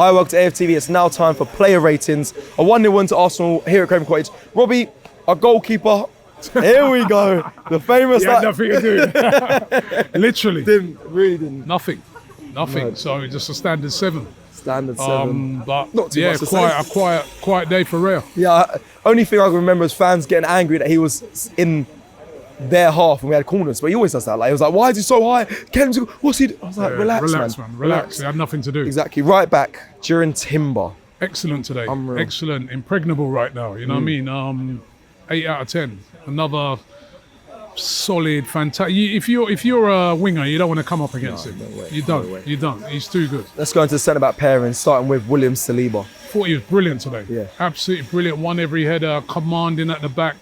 Hi, welcome to AFTV. It's now time for player ratings. A 1-0 win to Arsenal here at Craven Cottage. Robbie, our goalkeeper. Here we go. The famous. He had nothing to do. Literally. Didn't. Nothing. No. So just a standard 7. Standard 7. But not too much to a quiet day for Real. Yeah, only thing I can remember is fans getting angry that he was in their half and we had corners, but he always does that. Like, he was like, why is he so high? What's he? I was like, relax, man. Relax. It had nothing to do. Exactly. Right back, during Timber. Excellent today. Unreal. Excellent. Impregnable right now. You know what I mean? 8 out of 10. Another solid, fantastic. If you're a winger, you don't want to come up against him. No way. You don't. He's too good. Let's go into the centre back pairing, starting with William Saliba. Thought he was brilliant today. Yeah. Absolutely brilliant. Won every header, commanding at the back.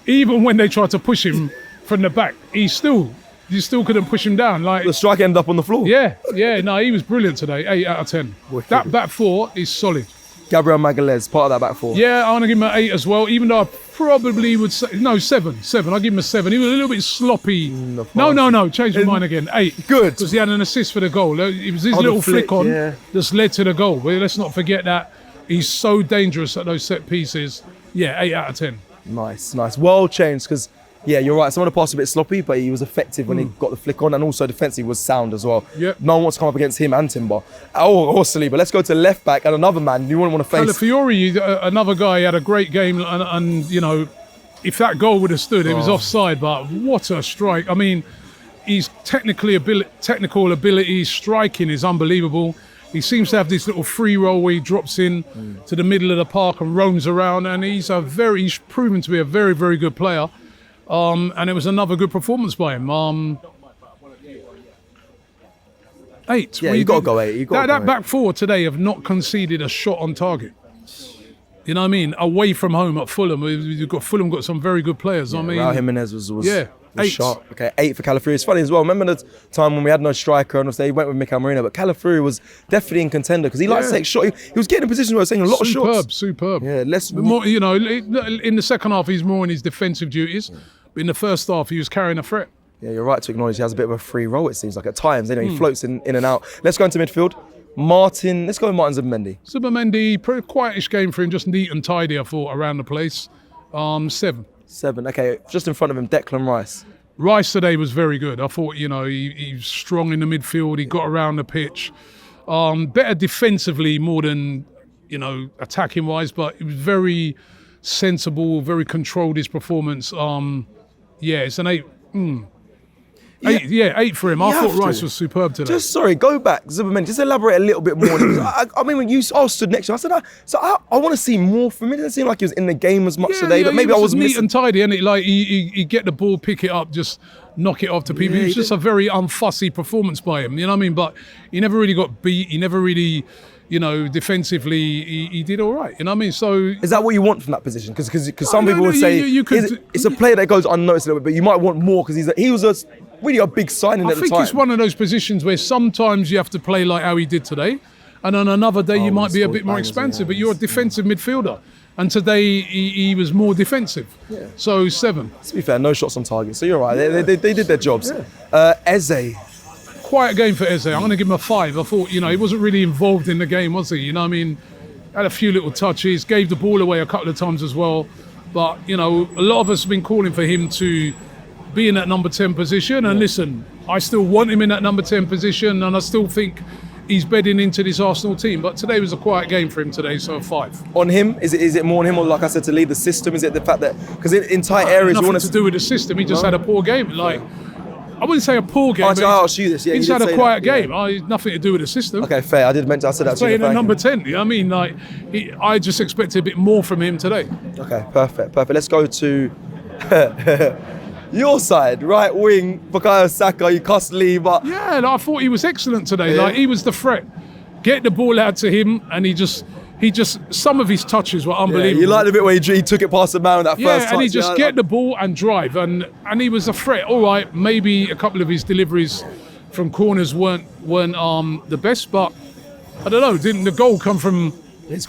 Even when they tried to push him from the back, you still couldn't push him down. Like, The strike ended up on the floor. Yeah. No, he was brilliant today. 8 out of 10. Wicked. That back four is solid. Gabriel Magalhaes, part of that back four. Yeah, I want to give him an 8 as well, even though I probably would say, no, 7. I'll give him a 7. He was a little bit sloppy. No, change my mind again. 8. Good. Because he had an assist for the goal. It was his little flick on that's led to the goal. But let's not forget that he's so dangerous at those set pieces. Yeah, 8 out of 10. Nice. World changed because, yeah, you're right. Some of the passes were a bit sloppy, but he was effective when he got the flick on, and also defensively was sound as well. Yep. No one wants to come up against him and Timber. Or Saliba. Let's go to left back and another man you wouldn't want to face. Calafiori, another guy, had a great game, and you know, if that goal would have stood, it was offside. But what a strike! I mean, his technical ability, striking is unbelievable. He seems to have this little free roll where he drops in to the middle of the park and roams around, and he's proven to be a very, very good player. And it was another good performance by him. 8. Yeah, you got to go 8. That back four today have not conceded a shot on target. You know what I mean? Away from home at Fulham, Fulham got some very good players. Yeah, I mean, Raul Jimenez was 8. sharp. Okay, 8 for Calafiori. It's funny as well. Remember the time when we had no striker and they went with Mikel Merino, but Calafiori was definitely in contender because he likes to take shots. He was getting in positions where he was taking a lot of shots. Superb. Yeah, more, you know, in the second half, he's more on his defensive duties. But in the first half, he was carrying a threat. Yeah, you're right to acknowledge he has a bit of a free role, it seems like at times. You know, he floats in and out. Let's go into midfield. Let's go with Martin Zubimendi. Zubimendi, pretty quietish game for him, just neat and tidy, I thought, around the place. 7. 7. Okay, just in front of him, Declan Rice. Rice today was very good. I thought, you know, he's strong in the midfield. He got around the pitch. Better defensively more than, you know, attacking wise, but he was very sensible, very controlled his performance. Yeah, it's an 8. 8 for him. I thought Rice was superb today. Go back, Zubimendi. Just elaborate a little bit more. I mean, when I stood next to him, I said, I want to see more from him. It didn't seem like he was in the game as much today, but maybe I was neat and tidy, and like he get the ball, pick it up, just knock it off to people. It's just a very unfussy performance by him. You know what I mean? But he never really got beat. He never really, you know, defensively, he did all right. You know what I mean? So is that what you want from that position? Because some people would say it's a player that goes unnoticed a little bit, but you might want more because he was really a big signing at the time. I think it's one of those positions where sometimes you have to play like how he did today, and on another day you might be a bit more expansive, but you're a defensive midfielder. And today he was more defensive. Yeah. So 7. To be fair, no shots on target. So you're right. They did their jobs. Yeah. Eze. Quiet game for Eze. I'm going to give him a 5. I thought, you know, he wasn't really involved in the game, was he? You know what I mean? Had a few little touches, gave the ball away a couple of times as well. But, you know, a lot of us have been calling for him to be in that number 10 position. And listen, I still want him in that number 10 position, and I still think he's bedding into this Arsenal team. But today was a quiet game for him today, so a 5. On him, is it more on him, or like I said, to lead the system? Is it the fact that because in tight areas you want to do with the system? He just had a poor game. Like, I wouldn't say a poor game. I'll ask you this. Yeah, he just had a quiet game. Nothing to do with the system. Okay, fair. I said that. Playing at number 10. You know what I mean? Like, I just expected a bit more from him today. Okay, perfect. Let's go to your side, right wing, Bukayo Saka. You costly, but I thought he was excellent today. Yeah. Like, he was the threat. Get the ball out to him, and he just some of his touches were unbelievable. Yeah, you liked the bit where he took it past the man on that first touch. And he just get the ball and drive, and he was a threat. All right, maybe a couple of his deliveries from corners weren't the best, but I don't know. Didn't the goal come from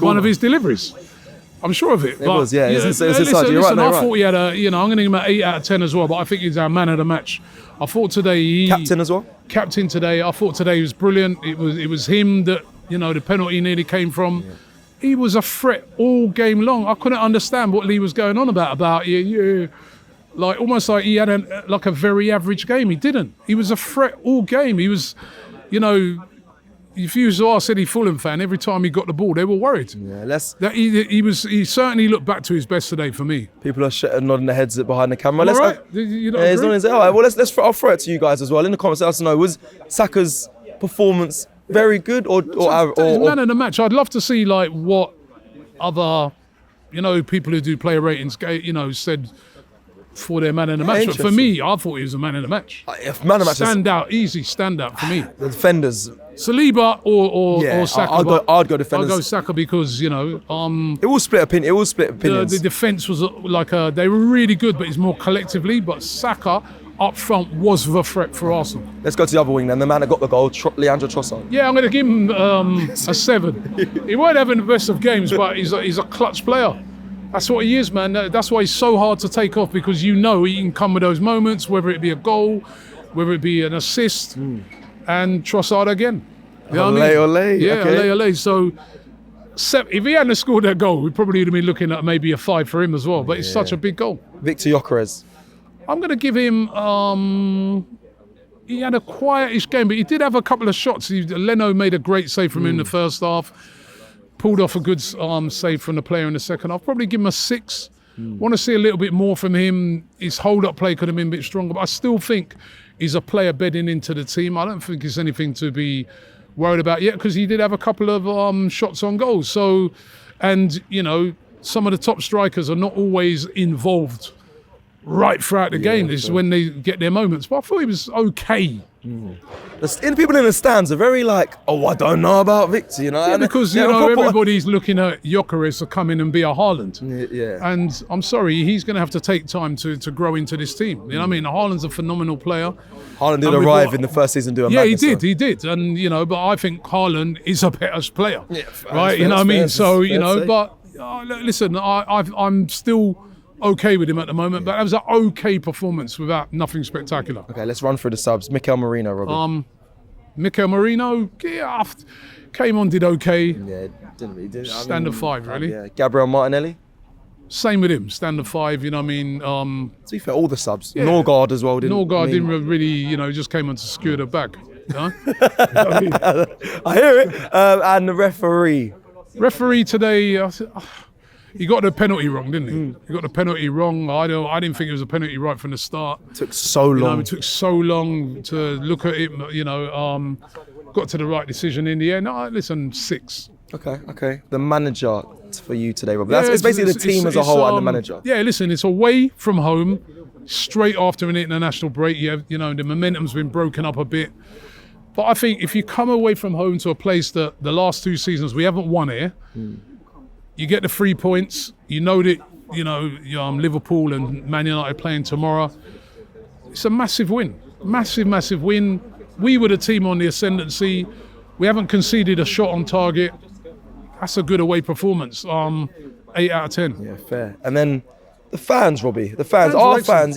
one of his deliveries? I'm sure of it. It was, yeah. It's inside. You're listen, right, I thought he had I'm going to give him an 8 out of 10 as well, but I think he's our man of the match. I thought today Captain as well? Captain today. I thought today was brilliant. It was him that, the penalty nearly came from. Yeah. He was a threat all game long. I couldn't understand what Lee was going on about like almost like he had a very average game. He didn't. He was a threat all game. He was, if you was to ask any Fulham fan, every time he got the ball, they were worried. Yeah, he certainly looked back to his best today for me. People are nodding their heads behind the camera. All right. You don't agree? All right. Well, I'll throw it to you guys as well in the comments. Let us know, was Saka's performance very good or man of the match? I'd love to see like what other, people who do player ratings, said for their man of the match. But for me, I thought he was a man of the match. If man of the match easy standout for me. The defenders. Saliba or Saka. I'd go defenders. I'll go Saka because, it will split opinions. The defence was they were really good, but it's more collectively. But Saka up front was the threat for Arsenal. Let's go to the other wing then. The man that got the goal, Leandro Trossard. Yeah, I'm going to give him a 7. He won't have the best of games, but he's a clutch player. That's what he is, man. That's why he's so hard to take off, because he can come with those moments, whether it be a goal, whether it be an assist, and Trossard again. You know what I mean? Ole. Yeah, okay. ole. So if he hadn't scored that goal, we probably would have been looking at maybe a 5 for him as well. But it's such a big goal. Victor Gyökeres. I'm going to give him. He had a quietish game, but he did have a couple of shots. Leno made a great save from him in the first half. Pulled off a good save from the player in the second half. Probably give him a 6. Want to see a little bit more from him. His hold-up play could have been a bit stronger, but I still think he's a player bedding into the team. I don't think it's anything to be worried about yet, because he did have a couple of shots on goal. So, and some of the top strikers are not always involved right throughout the game. This is when they get their moments. But I thought he was okay. The people in the stands are very like, I don't know about Victor, Yeah, because everybody's looking at Gyökeres to come in and be a Haaland. Yeah. And I'm sorry, he's going to have to take time to grow into this team. You know what I mean? Haaland's a phenomenal player. Haaland did arrive in the first season doing madness. He did. And, but I think Haaland is a better player. Yeah, right? You know what I mean? So, but listen, I'm still okay with him at the moment, but that was an okay performance without nothing spectacular. Okay, let's run through the subs. Mikel Merino, Robbie. Mikel Merino, came on, did okay. Yeah, didn't really. Standard 5, really. Yeah. Gabriel Martinelli. Same with him, standard 5. You know what I mean? To be fair, all the subs. Yeah. Norgard as well. Didn't really, just came on to secure the bag. I hear it. And the referee. Referee today. He got the penalty wrong, didn't he? He got the penalty wrong. I didn't think it was a penalty right from the start. It took so long. It took so long to look at it. Got to the right decision in the end. Listen, 6. Okay. The manager for you today, Rob. It's basically the team as a whole and the manager. Yeah, listen, it's away from home, straight after an international break. The momentum's been broken up a bit. But I think if you come away from home to a place that the last 2 seasons we haven't won here. You get the 3 points. You know that Liverpool and Man United playing tomorrow. It's a massive win. Massive win. We were the team on the ascendancy. We haven't conceded a shot on target. That's a good away performance. 8 out of 10. Yeah, fair. And then the fans, Robbie. Our fans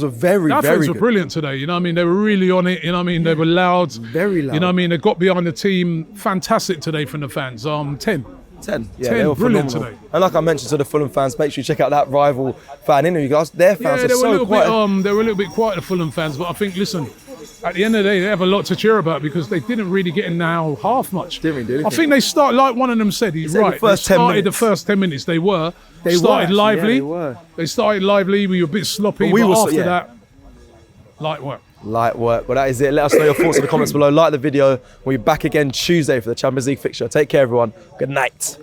were very, Our very fans good. were brilliant today. You know what I mean? They were really on it. You know what I mean? They were loud. Very loud. You know what I mean? They got behind the team. Fantastic today from the fans. 10. 10. Yeah, 10, they were brilliant phenomenal. today. And like I mentioned to the Fulham fans, make sure you check out that rival fan interview, guys. Their fans are so quiet. They were a little bit quiet, the Fulham fans, but I think, listen, at the end of the day, they have a lot to cheer about because they didn't really get in now half much. Didn't really do anything. I think they started, like one of them said, he's right. The first 10 minutes, they started lively. Yeah, they were. They started lively. We were a bit sloppy, but after that, light work. But that is it. Let us know your thoughts in the comments below. Like the video. We'll be back again Tuesday for the Champions League fixture. Take care, everyone. Good night.